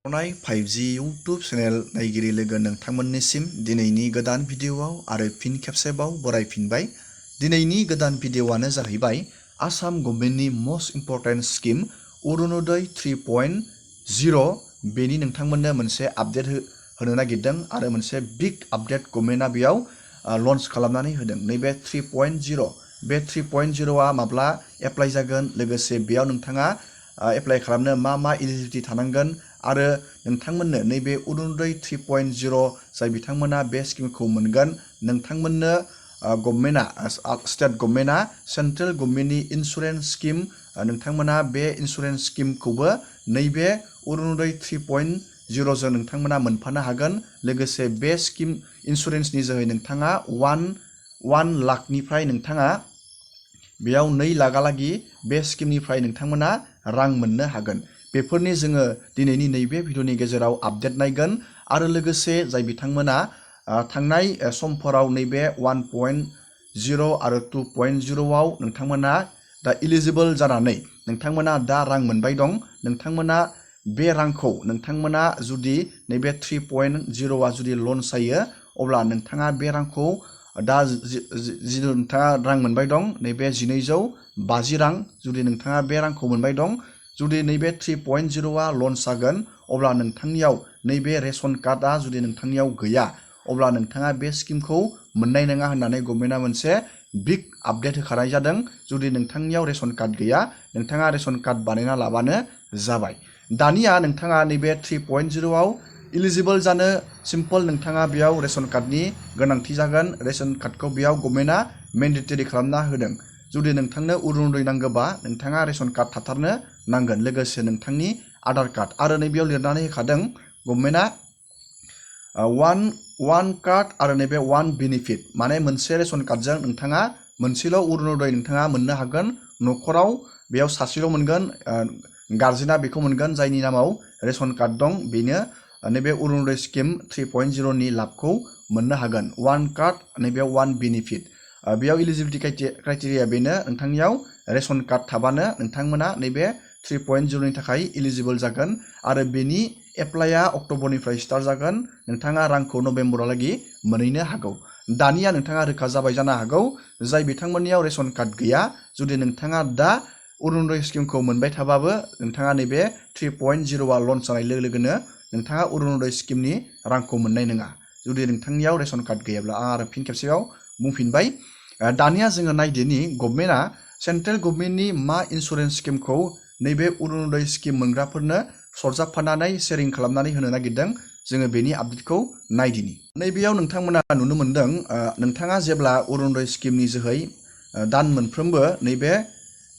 5G YouTube channel नायगिरि लोगो नोंथांमोननिसिम दिनैनि गोदान भिडिअआव आरो फिन खेबसेबाव बरायफिनबाय। दिनैनि गोदान भिडिअआनो जाहैबाय आसाम गभर्नमेन्टनि मोस्ट इम्पर्टेन्ट स्किम अरुणोदय 3.0 बेनि नोंथांमोननो मोनसे आपडेट होनो नागिरदों आरो मोनसे बिग आपडेट गभर्नमेन्टआ बेयाव लन्च खालामनानै होदों। नैबे 3.0 बे 3.0आ माब्ला एप्लाइ जागोन, लोगोसे बेयाव नोंथाङा एप्लाइ खालामनो मा इलिजिबिलिटि थानांगोन आरो नोंथांमोननो नैबे अरुणोदय 3.0 जाय बिथांमोना बे स्किमखौ मोनगोन, नोंथांमोननो गभर्नमेन्टआ स्टेट गभर्नमेन्टआ सेन्ट्रेल गभर्नमेन्टनि इन्सुरेन्स स्किम नोंथांमोना बे इन्सुरेन्स स्किमखौबो नैबे अरुणोदय 3.0 जों नोंथांमोना मोनफानो हागोन। लोगोसे बे स्किम इन्सुरेन्सनि जोहै नोंथाङा 1 लाखनिफ्राय नोंथाङा बेयाव 2 लाखहालागि बे स्किमनिफ्राय नोंथांमोना रां मोननो हागोन। बेफोरनि जोङो दिनैनि नैबे भिडिअनि गेजेराव आपडेट नायगोन आरो लोगोसे जाय बिथांमोना थांनाय समफोराव नैबे 1.0 आरो 2.0 आव नोंथांमोना दा इलिजिबल जानानै नोंथांमोना दा रां मोनबाय दं, नोंथांमोना बे रांखौ नोंथांमोना जुदि नैबे 3.0 आ जुदि लन्च जायो अब्ला नोंथाङा बे रांखौ दा जि नोंथाङा रां मोनबाय दं नैबे 1250 रां, जुदि नोंथाङा बे रांखौ मोनबाय दं, जुदि नैबे 3.0 आ लन्च जागोन अब्ला नोंथांनियाव नैबे रेशन कार्डआ जुदि नोंथांनियाव गैया अब्ला नोंथाङा बे स्किमखौ मोननाय नङा होननानै गभर्नमेन्टआ मोनसे बिग आपडेट होखानाय जादों। जुदि नोंथांनियाव रेशन कार्ड गैया, नोंथाङा रेशन कार्ड बानायना लाबानो जाबाय। दानिया नोंथाङा नैबे 3.0 आव इलिजिबल जानो सिम्पल, नोंथाङा बेयाव रेशन कार्डनि गोनांथि जागोन। रेशन कार्डखौ बेयाव गभर्नमेन्टआ मेन्डेटरि खालामना होदों। जुदि नोंथांनो अरुणोदय नांगौबा नोंथाङा रेशन कार्ड थाथारनो नांगोन, लोगोसे नोंथांनि आधार कार्ड। आरो नैबेयाव लिरनानै होखादों गभर्नमेन्टआ one कार्ड आरो नैबे 1 बेनिफिट, माने मोनसे रेशन कार्डजों नोंथाङा मोनसेल' अरुणोदय नोंथाङा मोननो हागोन। न'खराव बेयाव सासेल' मोनगोन, गार्जेना बेखौ मोनगोन जायनि नामाव रेशन कार्ड दं, बेनो नैबे अरुणोदय स्किम 3.0 नि लाभखौ मोननो हागोन। 1 कार्ड नैबे 1 बेनिफिट, बेयाव इलिजिबिलिटि क्राइटेरिया बेनो, नोंथांनियाव रेशन कार्ड थाबानो नोंथांमोना नैबे 3.0 नि थाखाय इलिजिबल जागोन आरो बेनि एप्लाइआ अक्ट'बरनिफ्राय स्टार्ट जागोन। नोंथाङा रांखौ नभेम्बरालागि मोनहैनो हागौ। दानिया नोंथाङा रोखा जाबाय जानो हागौ जाय बिथांमोननियाव रेशन कार्ड गैया, जुदि नोंथाङा दा अरुणोदय स्किमखौ मोनबाय थाबाबो नोंथाङा नैबे 3.0 आ लन्च जानाय लोगो लोगोनो नोंथाङा अरुणोदय स्किमनि रांखौ मोननाय नङा, जुदि नोंथांनियाव रेशन कार्ड गैयाब्ला। आं आरो फिन खेबसेबाव बुंफिनबाय। दानिया जोङो नायदिनि गभर्नमेन्टआ सेन्ट्रेल गभर्नमेन्टनि मा इन्सुरेन्स स्किमखौ नैबे अरुणोदय स्किम मोनग्राफोरनो सरजाबफानानै शेयारिं खालामनानै होनो नागिरदों। जोङो बेनि आपडेटखौ नायदिनि। नैबेयाव नोंथांमोना नुनो मोनदों, नोंथाङा जेब्ला अरुणोदय स्किमनि जोहै दान मोनफ्रोमबो नैबे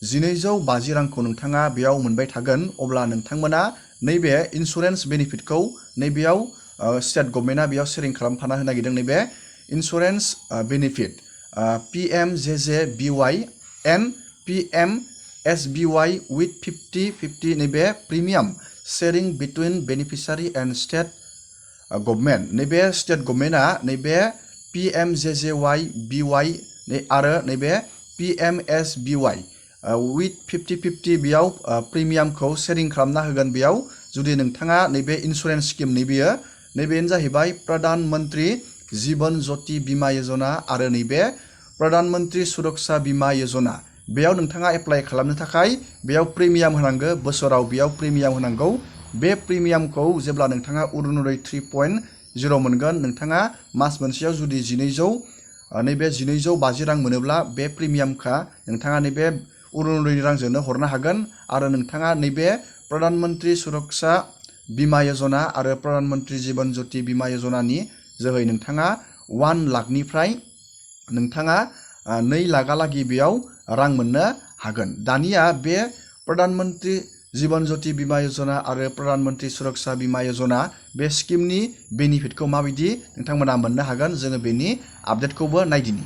1250 रांखौ नोंथाङा बेयाव मोनबाय थागोन, अब्ला नोंथांमोना नैबे इन्सुरेन्स बेनिफिटखौ नैबेयाव स्टेट गभर्नमेन्टआ बेयाव शेयारिं खालामफाना होनो नागिरदों। नैबे insurance benefit PMJJBY and PMSBY with 50-50 नैबे premium sharing between beneficiary and state government. नैबे स्टेट गभर्नमेन्टआ नैबे PMJJBY आरो नैबे PMSBY with 50-50 बेयाव प्रिमियामखौ शेयारिं खालामना होगोन। बेयाव जुदि नोंथाङा नैबे इन्सुरेन्स स्किम नैबेनो जाहैबाय प्रधान मन्त्रि जीवन ज्योति बीमा योजना आरो नैबे प्रधान मन्त्रि सुरक्षा बीमा योजना। बेयाव नोंथाङा एप्लाइ खालामनो थाखाय बेयाव प्रिमियाम होनांगौ, बोसोराव बेयाव प्रिमियाम होनांगौ। बे प्रिमियामखौ जेब्ला नोंथाङा अरुणोदय 3.0 मोनगोन, नोंथाङा मास मोनसेयाव जुदि 1250 रां मोनोब्ला बे प्रिमियामखौ नोंथाङा नैबे अरुणोदयनि रांजोंनो हरनो हागोन आरो नोंथाङा नैबे प्रधान मन्त्रि सुरक्षा बीमा योजना आरो प्रधान मन्त्रि जीवन ज्योति बीमा योजनानि जोहै नोंथाङा 1 लाखनिफ्राय नोंथाङा 2 लाखहालागि बेयाव रां मोननो हागोन। दानिया बे प्रधान मन्त्रि जीवन ज्योति बीमा योजना आरो प्रधान मन्त्रि सुरक्षा बीमा योजना बे स्किमनि बेनिफिटखौ माबायदि नोंथांमोना मोननो हागोन, जोङो बेनि आपडेटखौबो नायदिनि।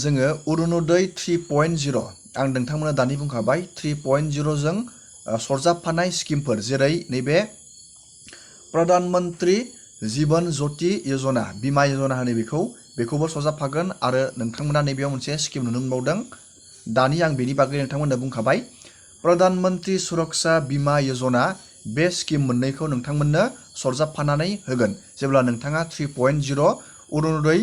जोङो अरुणोदय 3.0, आं नोंथांमोननो दानि बुंखाबाय 3.0 जों सरजाबफानाय स्किमफोर जेरै नैबे प्रधान मन्त्रि जीवन ज्योति योजना बीमा योजना होनो बेखौबो सरजाबफागोन आरो नोंथांमोना नैबेयाव मोनसे स्किम नुनो मोनबावदों। दानि आं बेनि बागै नोंथांमोननो बुंखाबाय। प्रधान मन्त्रि सुरक्षा बीमा योजना बे स्किम मोननैखौ नोंथांमोननो सरजाबफानानै होगोन जेब्ला नोंथाङा 3.0 अरुणोदय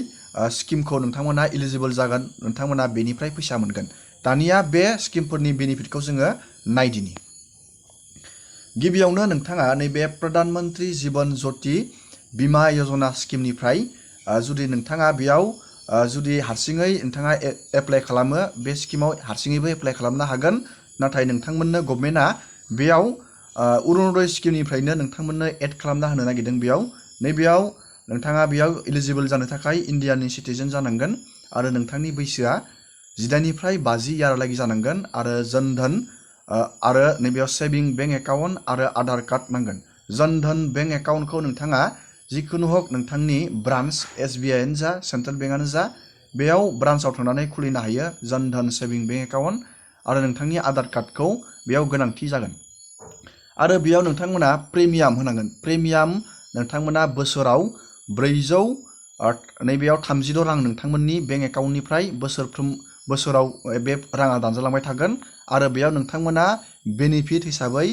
स्किमखौ नोंथांमोना इलिजिबल जागोन नोंथांमोना बेनिफ्राय फैसा मोनगोन। दानिया बे स्किमफोरनि बेनिफिटखौ जोङो नायदिनि। गिबियावनो नोंथाङा नैबे प्रधान मन्त्रि जीवन ज्योति बीमा योजना स्किमनिफ्राय जुदि नोंथाङा बेयाव जुदि हारसिङै नोंथाङा एप्लाइ खालामो बे स्किमाव हारसिङैबो एप्लाइ खालामनो हागोन। नाथाय नोंथांमोननो गभर्नमेन्टआ बेयाव अरुणोदय स्किमनिफ्रायनो नोंथांमोननो एड खालामना होनो नागिरदों। नैबेयाव नोंथाङा बेयाव इलिजिबल जानो थाखाय इन्डियानि सिटिजेन जानांगोन आरो नोंथांनि बैसोआ 18 निफ्राय 50 इयारहालागै जानांगोन आरो जनधन आरो नैबेयाव सेभिं बेंक एकाउन्ट आरो आधार कार्ड नांगोन। जनधन बेंक एकाउन्टखौ नोंथाङा जिखुनु हक नोंथांनि ब्रान्च SBI आनो जा सेन्ट्रेल बेंकआनो जा बेयाव ब्रान्चआव थांनानै खुलिनो हायो जनधन सेभिं बेंक एकाउन्ट आरो नोंथांनि आधार कार्डखौ बेयाव गोनांथि जागोन। आरो बेयाव नोंथांमोना प्रिमियाम होनांगोन। प्रिमियाम नोंथांमोना बोसोराव 400 नैबेयाव 36 रां नोंथांमोननि बेंक एकाउन्टनिफ्राय बोसोराव बे राङा दानजालांबाय थागोन आरो बेयाव नोंथांमोना बेनिफिट हिसाबै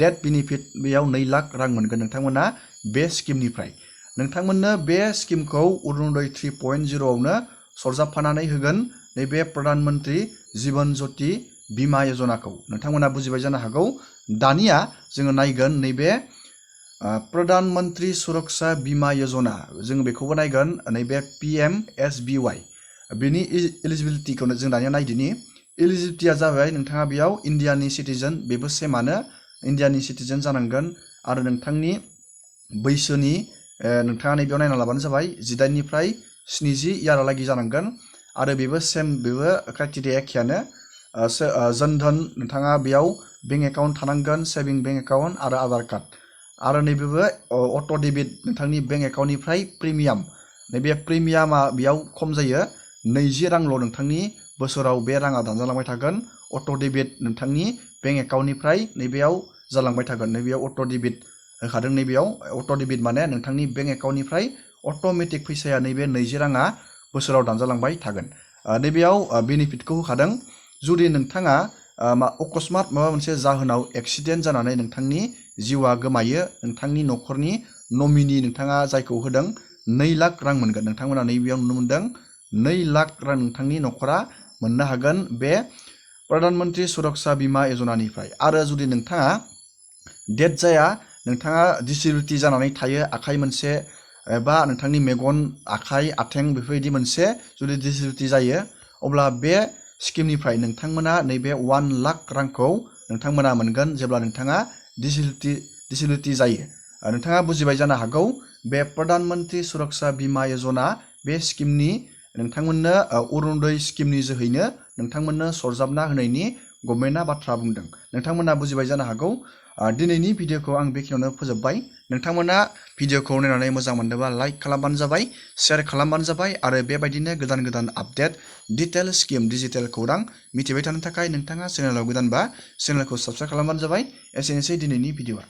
डेथ बेनिफिट बेयाव 2 लाख रां मोनगोन नोंथांमोना बे स्किमनिफ्राय। नोंथांमोननो बे स्किमखौ अरुणोदय 3.0 आवनो सरजाबफानानै होगोन नैबे प्रधान मन्त्रि जीवन ज्योति बीमा योजनाखौ। नोंथांमोना बुजिबाय जानो हागौ। दानिया जोङो नायगोन नैबे प्रधान मन्त्रि सुरक्षा बीमा योजना जों बेखौबो नायगोन नैबे PMSBY बेनि इलिजिबिलिटिखौ जों दानिया नायदिनि। इलिजिबिलिटिया जाबाय नोंथाङा बेयाव इन्डियानि सिटिजेन बेबो सेमानो इन्डियानि सिटिजेन जानांगोन आरो नोंथांनि बैसोनि नोंथाङा नैबेयाव नायना लाबानो जाबाय 18 निफ्राय 70 इयारहालागै जानांगोन आरो बेबो क्राइटेरिया एखेयानो। जनधन नोंथाङा बेयाव बेंक एकाउन्ट थानांगोन सेभिं बेंक एकाउन्ट आरो आधार कार्ड आरो नैबेबो अट' डेबिट नोंथांनि बेंक एकाउन्टनिफ्राय प्रिमियाम नैबे प्रिमियामा बेयाव खम जायो 20 रांल' नोंथांनि बोसोराव बे राङा दानजालांबाय थागोन। अट' डेबिट नोंथांनि बेंक एकाउन्टनिफ्राय नैबेयाव जालांबाय थागोन। नैबेयाव अट' डेबिट होखादों। नैबेयाव अट' डेबिट माने नोंथांनि बेंक एकाउन्टनिफ्राय अट'मेटिक फैसाया नैबे 20 राङा बोसोराव दानजालांबाय थागोन। नैबेयाव बेनिफिटखौ होखादों। जुदि नोंथाङा अकस्मात माबा मोनसे जाहोनाव एक्सिडेन्ट जानानै नोंथांनि जिउआ गोमायो नोंथांनि न'खरनि नमिनि नोंथाङा जायखौ होदों 2 लाख रां मोनगोन। नोंथांमोना नैबेयाव नुनो मोनदों 2 लाख रां नोंथांनि न'खरा मोननो हागोन बे प्रधान मन्त्रि सुरक्षा बीमा योजनानिफ्राय। आरो जुदि नोंथाङा डेथ जाया नोंथाङा डिसेबिलिटि जानानै थायो आखाइ मोनसे एबा नोंथांनि मेगन आखाइ आथें बेफोरबायदि मोनसे जुदि डिसेबिलिटि जायो अब्ला बे स्किमनिफ्राय नोंथांमोना नैबे 1 लाख रांखौ नोंथांमोना मोनगोन जेब्ला नोंथाङा डिसेबिलिटि जायो। नोंथाङा बुजिबाय जानो हागौ। बे प्रधान मन्त्रि सुरक्षा बीमा योजना बे स्किमनि नोंथांमोननो अरुणोदय स्किमनि जोहैनो नोंथांमोननो सरजाबना होनायनि गभर्नमेन्टआ बाथ्रा बुंदों। नोंथांमोना बुजिबाय जानो हागौ। दिनैनि भिडिअखौ आं बेखिनियावनो फोजोबबाय। नोंथांमोना भिडिअखौ नायनानै मोजां मोनदोंबा लाइक खालामबानो जाबाय शेयार खालामबानो जाबाय आरो बेबायदिनो गोदान गोदान आपडेट डिटेल स्किम डिजिटेल खौरां मिथिबाय थानो थाखाय नोंथाङा चेनेलाव गोदानबा चेनेलखौ साबस्क्राइब खालामबानो जाबाय। एसेनोसै दिनैनि भिडिअआ।